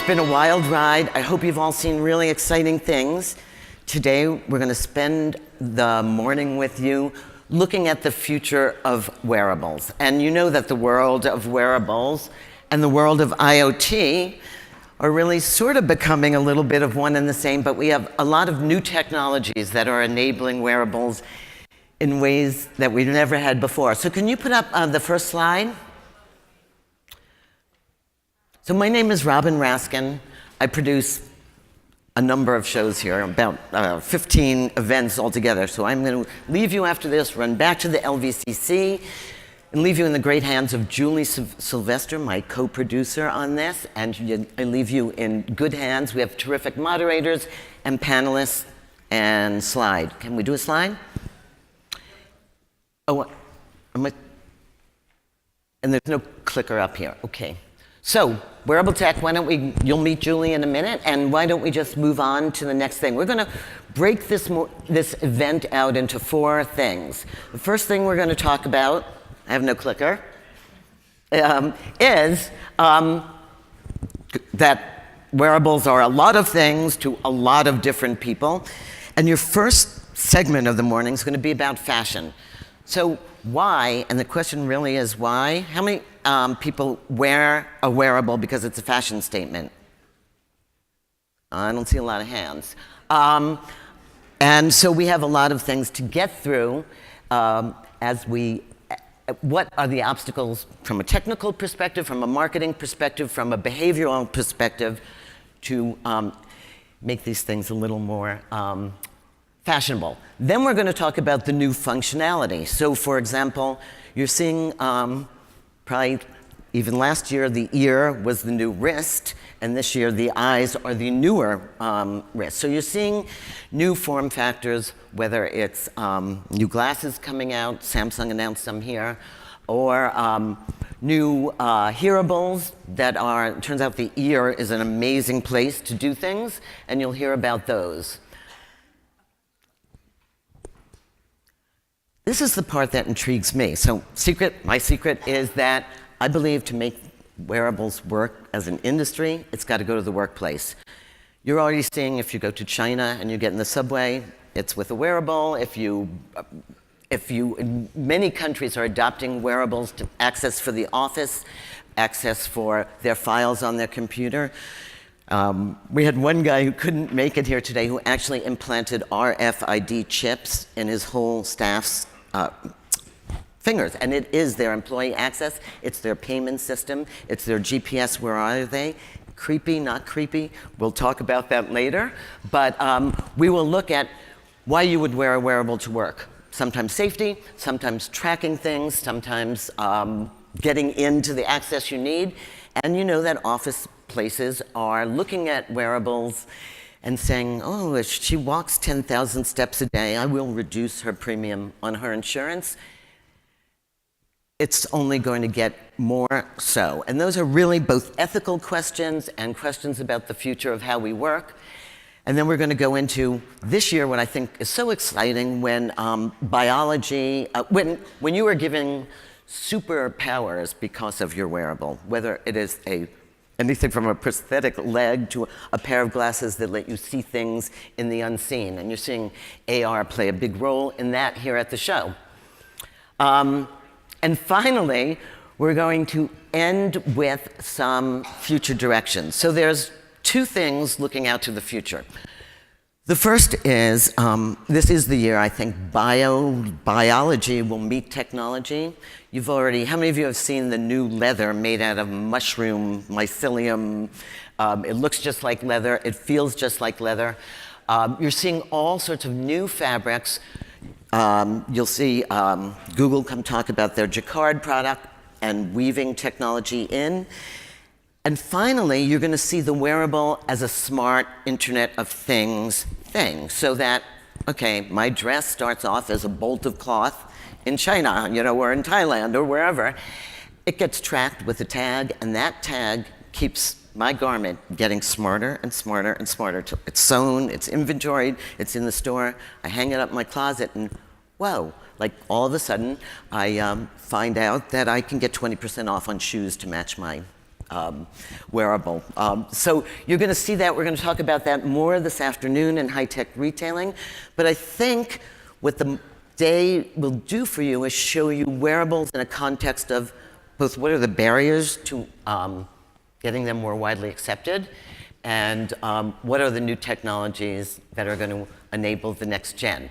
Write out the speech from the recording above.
been a wild ride. I hope you've all seen really exciting things. Today, we're going to spend the morning with you looking at the future of wearables. And you know that the world of wearables and the world of IoT are really sort of becoming a little bit of one and the same, but we have a lot of new technologies that are enabling wearables in ways that we've never had before. So can you put up the first slide? So my name is Robin Raskin. I produce a number of shows here, about 15 events altogether. So I'm going to leave you after this, run back to the LVCC, and leave you in the great hands of Julie Sylvester, my co-producer on this, and I leave you in good hands. We have terrific moderators and panelists. And slide. Can we do a slide? Oh, and there's no clicker up here. Okay. So, Wearable Tech, you'll meet Julie in a minute, and why don't we just move on to the next thing? We're going to break this event out into 4 things. The first thing we're going to talk about, I have no clicker, is that wearables are a lot of things to a lot of different people. And your first segment of the morning is going to be about fashion. So why, and the question really is why, how many people wear a wearable because it's a fashion statement? I don't see a lot of hands. And so we have a lot of things to get through what are the obstacles from a technical perspective, from a marketing perspective, from a behavioral perspective to make these things a little more fashionable. Then we're going to talk about the new functionality. So for example, you're seeing probably even last year the ear was the new wrist, and this year the eyes are the newer wrist. So you're seeing new form factors, whether it's new glasses coming out, Samsung announced some here, or new hearables that are, it turns out the ear is an amazing place to do things, and you'll hear about those. This is the part that intrigues me. So my secret is that I believe to make wearables work as an industry, it's got to go to the workplace. You're already seeing if you go to China and you get in the subway, it's with a wearable. Many countries are adopting wearables to access for the office, access for their files on their computer. We had one guy who couldn't make it here today who actually implanted RFID chips in his whole staff's fingers, and it is their employee access, it's their payment system, it's their GPS, where are they? Creepy, not creepy? We'll talk about that later, but we will look at why you would wear a wearable to work. Sometimes safety, sometimes tracking things, sometimes getting into the access you need, and you know that office places are looking at wearables and saying, oh, if she walks 10,000 steps a day, I will reduce her premium on her insurance. It's only going to get more so. And those are really both ethical questions and questions about the future of how we work. And then we're going to go into this year what I think is so exciting when biology, when you are giving superpowers because of your wearable, whether it is anything from a prosthetic leg to a pair of glasses that let you see things in the unseen. And you're seeing AR play a big role in that here at the show. And finally, we're going to end with some future directions. So there's 2 things looking out to the future. The first is, this is the year I think biology will meet technology. How many of you have seen the new leather made out of mushroom, mycelium? It looks just like leather, it feels just like leather. You're seeing all sorts of new fabrics. You'll see Google come talk about their Jacquard product and weaving technology in. And finally, you're going to see the wearable as a smart Internet of Things thing. So that, okay, my dress starts off as a bolt of cloth in China, or in Thailand or wherever. It gets tracked with a tag, and that tag keeps my garment getting smarter and smarter and smarter. It's sewn, it's inventoried, it's in the store. I hang it up in my closet, and whoa, like all of a sudden, I find out that I can get 20% off on shoes to match my wearable. So you're going to see that. We're going to talk about that more this afternoon in high-tech retailing. But I think what the day will do for you is show you wearables in a context of both what are the barriers to getting them more widely accepted, and what are the new technologies that are going to enable the next gen.